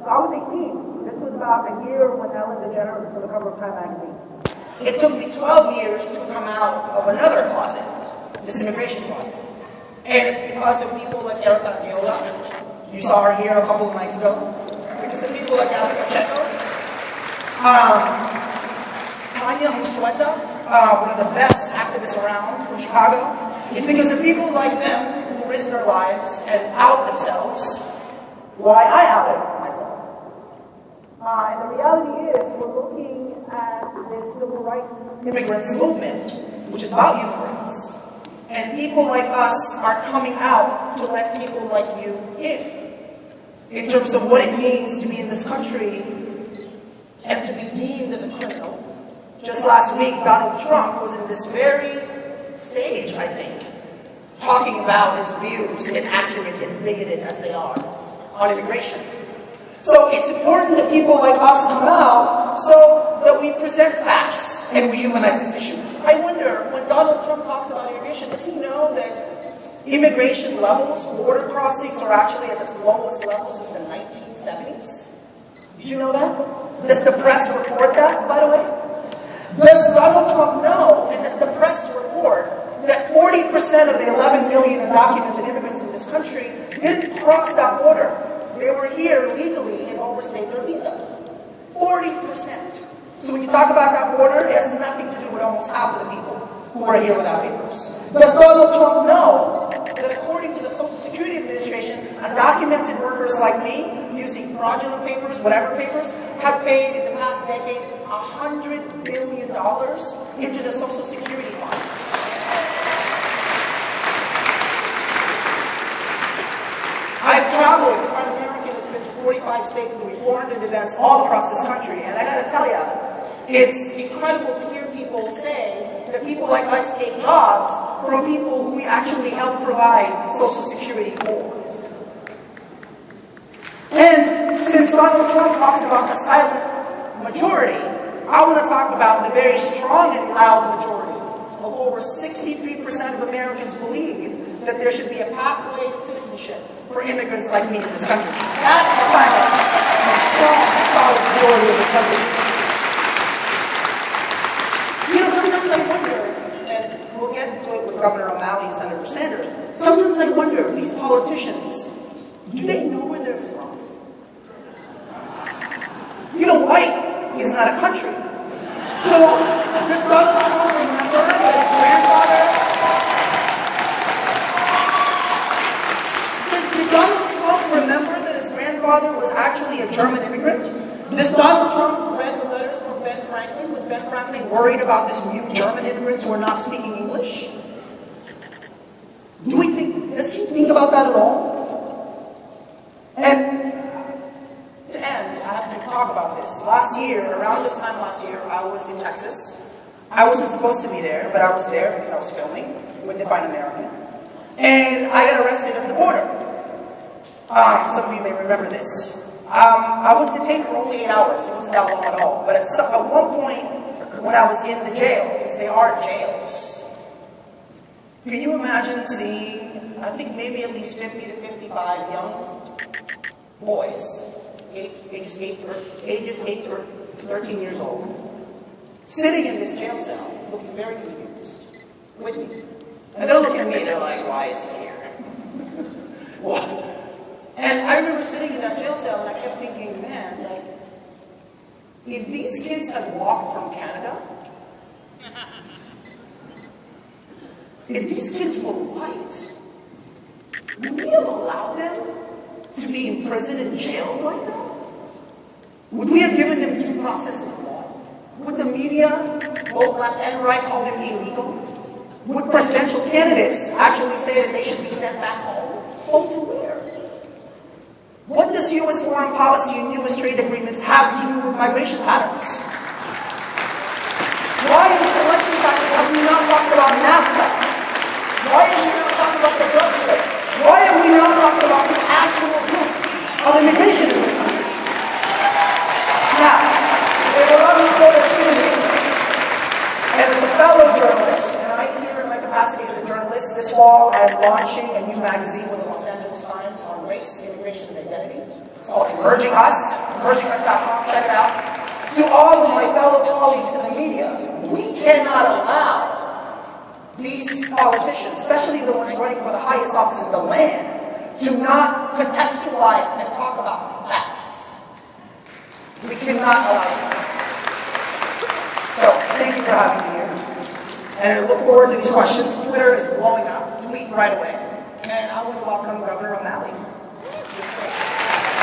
So I was 18. This was about a year when Ellen DeGeneres was on the cover of Time magazine. It took me 12 years to come out of another closet, this immigration closet. And it's because of people like Erica Viola, you saw her here a couple of nights ago, because of people like Ali Pacheco, Tanya Unsueta, one of the best activists around from Chicago. It's because of people like them who risk their lives and out themselves. Why I outed myself. And the reality is, we're looking at this civil rights immigrants movement, which is about human rights. And people like us are coming out to let people like you in terms of what it means to be in this country and to be deemed as a criminal. Just last week, Donald Trump was in this very stage, I think, talking about his views, inaccurate and bigoted as they are, on immigration. So it's important that people like us come out so that we present facts and we humanize this issue. I wonder, when Donald Trump talks about immigration, does he know that immigration levels, border crossings, are actually at its lowest level since the 1970s? Did you know that? Does the press report that, by the way? Does Donald Trump know, and does the press report, that 40% of the 11 million undocumented immigrants in this country didn't cross that border? They were here legally and overstayed their visa. 40%. So when you talk about that border, it has nothing to do with almost half of the people who are here without papers. Does Donald Trump know that according to the Social Security Administration, undocumented workers like me, using fraudulent papers, whatever papers, have paid in the past decade $100 billion into the Social Security fund? I've traveled with an American that's been to 45 states and we 400 events all across this country, and I gotta tell you, it's incredible to hear people say that people like us take jobs from people who we actually help provide Social Security for. And since Donald Trump talks about the silent majority, I want to talk about the very strong and loud majority of over 63% of Americans believe that there should be a pathway to citizenship for immigrants like me in this country. That's the silent and strong and solid majority of this country. You know, sometimes I wonder, and we'll get into it with Governor O'Malley and Senator Sanders, sometimes I wonder, these politicians, do they know where they're from? You know, white is not a country. So, does Donald Trump remember that his grandfather... Did Donald Trump remember that his grandfather was actually a German immigrant? Does Donald Trump read the letters from Ben Franklin? Was Ben Franklin worried about this new German immigrants who are not speaking English? Does he think about that at all? And to end, I have to talk about this. Last year, around this time last year, I was in Texas. I wasn't supposed to be there, but I was there because I was filming with Define American. And I got arrested at the border. Some of you may remember this. I was detained for only 8 hours. It wasn't that long at all. But at one point, when I was in the jail, because they are jails, can you imagine seeing, I think maybe at least 50 to 55 young boys, ages 8 to 13 years old, sitting in this jail cell, looking very confused with me. And they're looking at me and they're like, why is he here? What? And I remember sitting in that jail cell and I kept thinking, man, like, if these kids had walked from Canada, if these kids were white, would we have allowed them to be in prison and jailed like that? Would we have given them due process of law? Would the media, both left and right, call them illegal? Would presidential candidates actually say that they should be sent back home? Home to where? What does U.S. foreign policy and U.S. trade agreements have to do with migration patterns? Why in this election cycle have we not talked about NAFTA? Why have we not talked about the drug trade? Why have we not talked about the actual roots of immigration in this country? Now, there are a lot of reporters sitting here. And as a fellow journalist, and I'm here in my capacity as a journalist, this fall I'm launching a new magazine with the Los Angeles Times on race, immigration, and identity. It's called urgingus.com, check it out. To all of my fellow colleagues in the media, we cannot allow these politicians, especially the ones running for the highest office in the land, to not contextualize and talk about facts. We cannot allow that. So, thank you for having me here. And I look forward to these questions. Twitter is blowing up. Tweet right away. And I want to welcome Governor